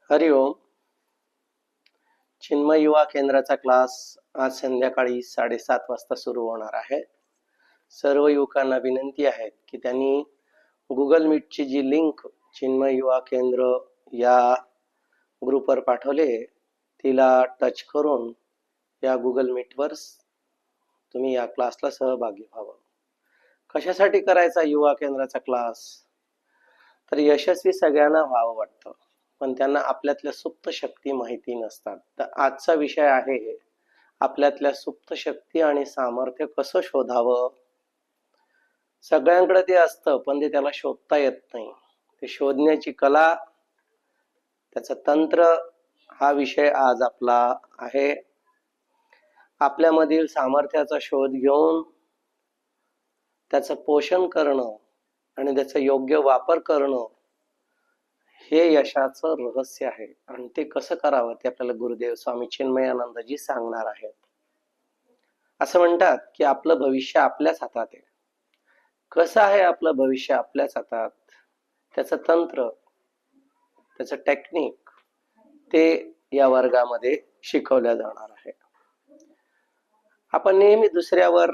हरिओम. चिन्मय युवा केंद्राचा क्लास आज संध्याकाळी 7:30 वाजता सुरू होणार आहे. सर्व युवकांना विनंती आहे की त्यांनी गुगल मीटची जी लिंक चिन्मय युवा केंद्र या ग्रुपवर पाठवले तिला टच करून या गुगल मीटवर तुम्ही या क्लासला सहभागी व्हावं. कशासाठी करायचा युवा केंद्राचा क्लास? तर यशस्वी सगळ्यांना व्हावं वाटतं, पण त्यांना आपल्यातल्या सुप्त शक्ती माहिती नसतात. तर आजचा विषय आहे आपल्यातल्या सुप्त शक्ती आणि सामर्थ्य कसं शोधावं. सगळ्यांकडे ते असतं पण ते त्याला शोधता येत नाही. ते शोधण्याची कला, त्याचं तंत्र, हा विषय आज आपला आहे. आपल्यामधील सामर्थ्याचा शोध घेऊन त्याचं पोषण करणं आणि त्याचा योग्य वापर करणं हे यशाचं रहस्य आहे. आणि ते कसं करावं ते आपल्याला गुरुदेव स्वामी चिन्मयानंदजी सांगणार आहेत. असं म्हणतात की आपलं भविष्य आपल्याच हातात आहे. कसं आहे आपलं भविष्य आपल्याच हातात? त्याचं तंत्र, त्याचं टेक्निक ते या वर्गामध्ये शिकवल्या जाणार आहे. आपण नेहमी दुसऱ्यावर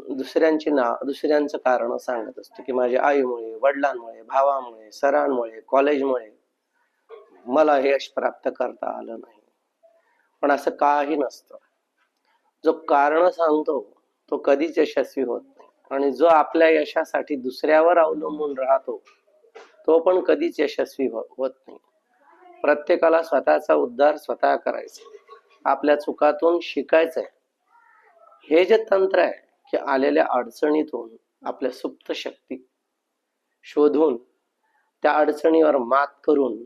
दुसऱ्यांचं कारण सांगत असतो की माझ्या आईमुळे, वडिलांमुळे, भावामुळे, सरांमुळे, कॉलेजमुळे मला हे यश प्राप्त करता आलं नाही. पण असं काही नसतं. जो कारण सांगतो तो कधीच यशस्वी होत नाही, आणि जो आपल्या यशासाठी दुसऱ्यावर अवलंबून राहतो तो पण कधीच यशस्वी होत नाही. प्रत्येकाला स्वतःचा उद्धार स्वतः करायचा, आपल्या चुकातून शिकायचंय. हे जे तंत्र आहे की आलेल्या अडचणीतून आपल्या सुप्त शक्ती शोधून त्या अडचणीवर मात करून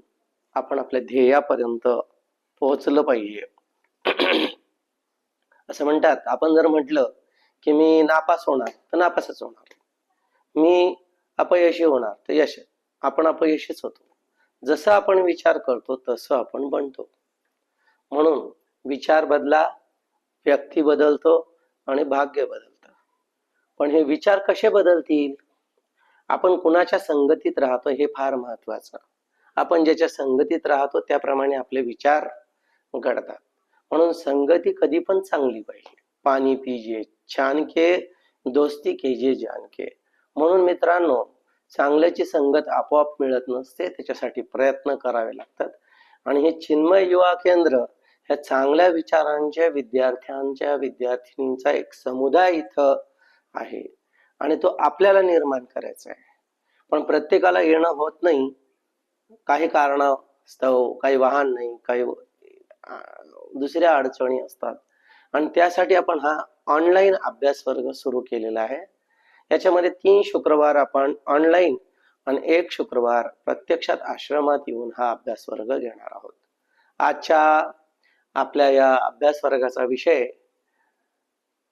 आपण आपल्या ध्येयापर्यंत पोहोचलं पाहिजे. असं म्हणतात, आपण जर म्हटलं की मी नापास होणार तर नापासच होणार, मी अपयशी होणार तर आपण अपयशीच होतो. जसं आपण विचार करतो तसं आपण बनतो. म्हणून विचार बदला, व्यक्ती बदलतो आणि भाग्य बदलतं. पण हे विचार कसे बदलतील? आपण कुणाच्या संगतीत राहतो हे फार महत्वाचं. आपण ज्याच्या संगतीत राहतो त्याप्रमाणे आपले विचार घडतात. म्हणून संगती कधी पण चांगली पाहिजे. पाणी पिजे छान के, दोस्ती केजे जान के. म्हणून मित्रांनो, चांगल्याची संगत आपोआप मिळत नसते, त्याच्यासाठी प्रयत्न करावे लागतात. आणि हे चिन्मय युवा केंद्र ह्या चांगल्या विचारांच्या विद्यार्थ्यांचा एक समुदाय इथं आहे, आणि तो आपल्याला निर्माण करायचा आहे. पण प्रत्येकाला येणं होत नाही, काही कारणास्तव, काही वाहन नाही, काही दुसऱ्या अडचणी असतात. आणि त्यासाठी आपण हा ऑनलाईन अभ्यास वर्ग सुरू केलेला आहे. याच्यामध्ये 3 शुक्रवार आपण ऑनलाईन आणि 1 शुक्रवार प्रत्यक्षात आश्रमात येऊन हा अभ्यास वर्ग घेणार आहोत. आजच्या आपल्या या अभ्यास वर्गाचा विषय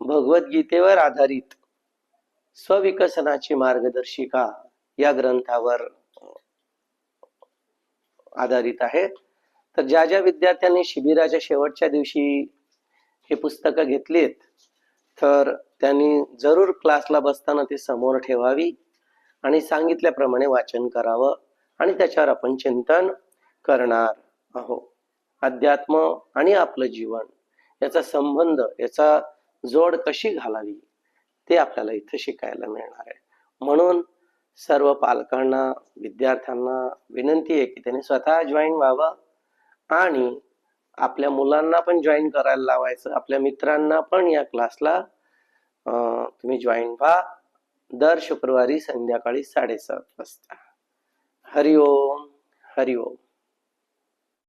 भगवद्गीतेवर आधारित स्वविकसनाची मार्गदर्शिका या ग्रंथावर आधारित आहे. तर ज्या ज्या विद्यार्थ्यांनी शिबिराच्या शेवटच्या दिवशी हे पुस्तकं घेतलीत तर त्यांनी जरूर क्लासला बसताना ते समोर ठेवावी आणि सांगितल्याप्रमाणे वाचन करावं, आणि त्याच्यावर आपण चिंतन करणार आहोत. अध्यात्म आणि आपलं जीवन याचा संबंध, याचा जोड कशी घालावी ते आपल्याला इथं शिकायला मिळणार आहे. म्हणून सर्व पालकांना, विद्यार्थ्यांना विनंती आहे की त्यांनी स्वतः जॉईन व्हावं आणि आपल्या मुलांना पण जॉईन करायला लावायचं. आपल्या मित्रांना पण या क्लासला तुम्ही जॉईन व्हा. दर शुक्रवारी संध्याकाळी 7:30 वाजता. हरिओम. हरिओम.